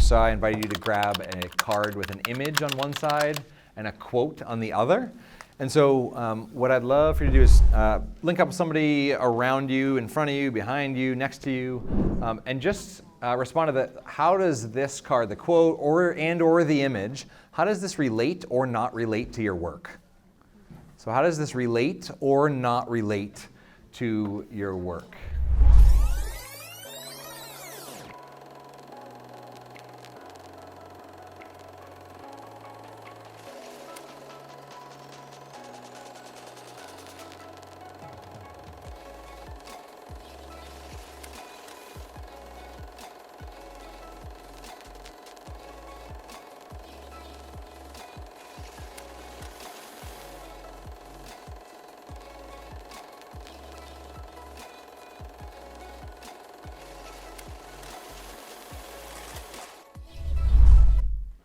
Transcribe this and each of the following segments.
saw, I invited you to grab a card with an image on one side and a quote on the other. And so what I'd love for you to do is link up with somebody around you, in front of you, behind you, next to you, and just respond to that. How does this card, the quote or the image, how does this relate or not relate to your work? So how does this relate or not relate to your work?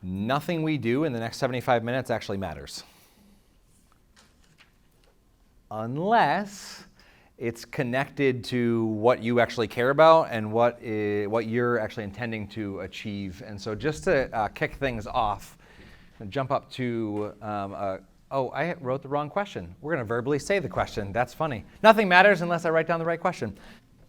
Nothing we do in the next 75 minutes actually matters. Unless it's connected to what you actually care about and what you're actually intending to achieve. And so just to kick things off, jump up to, I wrote the wrong question. We're going to verbally say the question. That's funny. Nothing matters unless I write down the right question.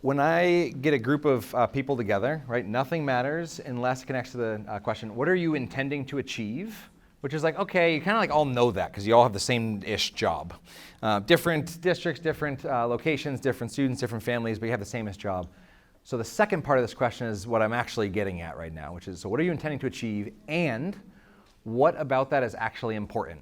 When I get a group of people together, right, nothing matters unless it connects to the question, what are you intending to achieve? Which is like, okay, you kind of like all know that because you all have the same-ish job. Different districts, different locations, different students, different families, but you have the same-ish job. So the second part of this question is what I'm actually getting at right now, which is, so what are you intending to achieve, and what about that is actually important?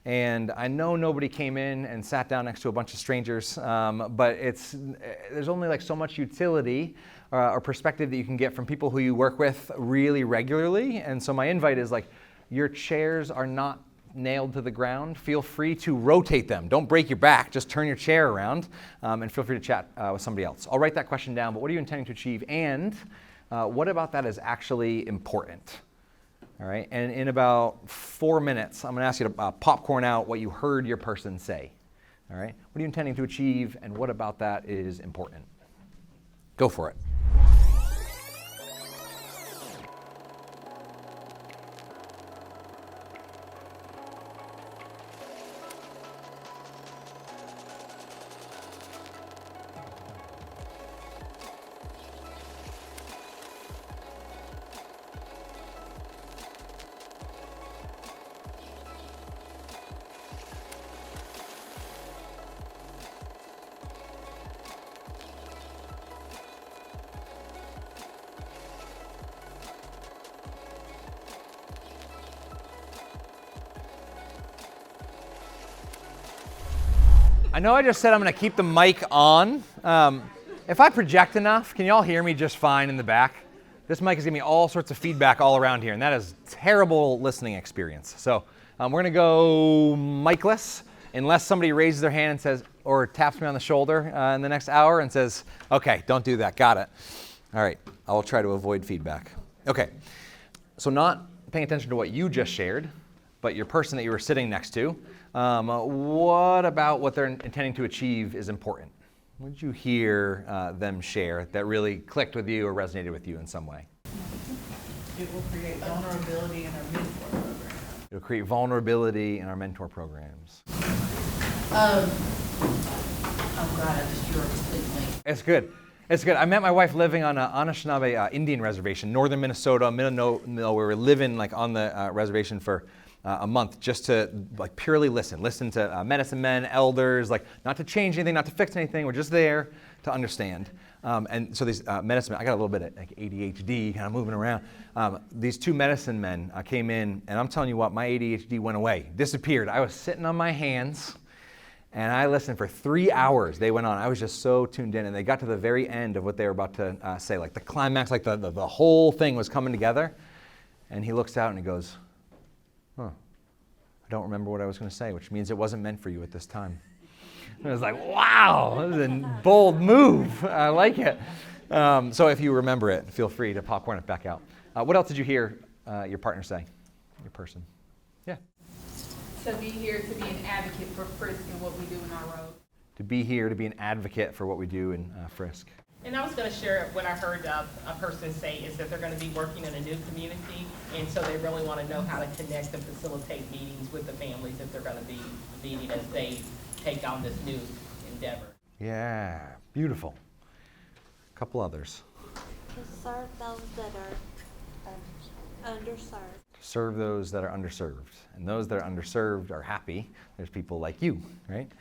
And I know nobody came in and sat down next to a bunch of strangers, but there's only like so much utility or perspective that you can get from people who you work with really regularly. And so my invite is like, your chairs are not nailed to the ground. Feel free to rotate them. Don't break your back, just turn your chair around and feel free to chat with somebody else. I'll write that question down, but what are you intending to achieve? And what about that is actually important? All right, and in about 4 minutes, I'm going to ask you to popcorn out what you heard your person say. All right, what are you intending to achieve, and what about that is important? Go for it. I know I just said I'm going to keep the mic on. If I project enough, can you all hear me just fine in the back? This mic is giving me all sorts of feedback all around here, and that is terrible listening experience. So we're going to go micless unless somebody raises their hand and says, or taps me on the shoulder in the next hour and says, okay, don't do that, got it. All right, I will try to avoid feedback. Okay, so not paying attention to what you just shared, but your person that you were sitting next to. What about what they're intending to achieve is important? What did you hear them share that really clicked with you or resonated with you in some way? It will create vulnerability in our mentor program. It'll create vulnerability in our mentor programs. Oh God, I just drew a complete blank. It's good. It's good. I met my wife living on an Anishinaabe Indian reservation, northern Minnesota, middle of nowhere. We were living like on the reservation for a month just to like purely listen to medicine men, elders, like not to change anything, not to fix anything. We're just there to understand. And so these medicine men, I got a little bit of like ADHD kind of moving around. These two medicine men came in, and I'm telling you what, my ADHD went away, disappeared. I was sitting on my hands, and I listened for 3 hours. They went on. I was just so tuned in, and they got to the very end of what they were about to say, like the climax, like the whole thing was coming together. And he looks out and he goes, I don't remember what I was going to say, which means it wasn't meant for you at this time. And I was like, wow, that was a bold move. I like it. So if you remember it, feel free to popcorn it back out. What else did you hear your partner say, your person? Yeah. To be here to be an advocate for Frisk and what we do in our road. To be here to be an advocate for what we do in Frisk. And I was going to share what I heard a person say is that they're going to be working in a new community, and so they really want to know how to connect and facilitate meetings with the families that they're going to be meeting as they take on this new endeavor. Yeah, beautiful. A couple others. To serve those that are underserved. Serve those that are underserved. And those that are underserved are happy. There's people like you, right?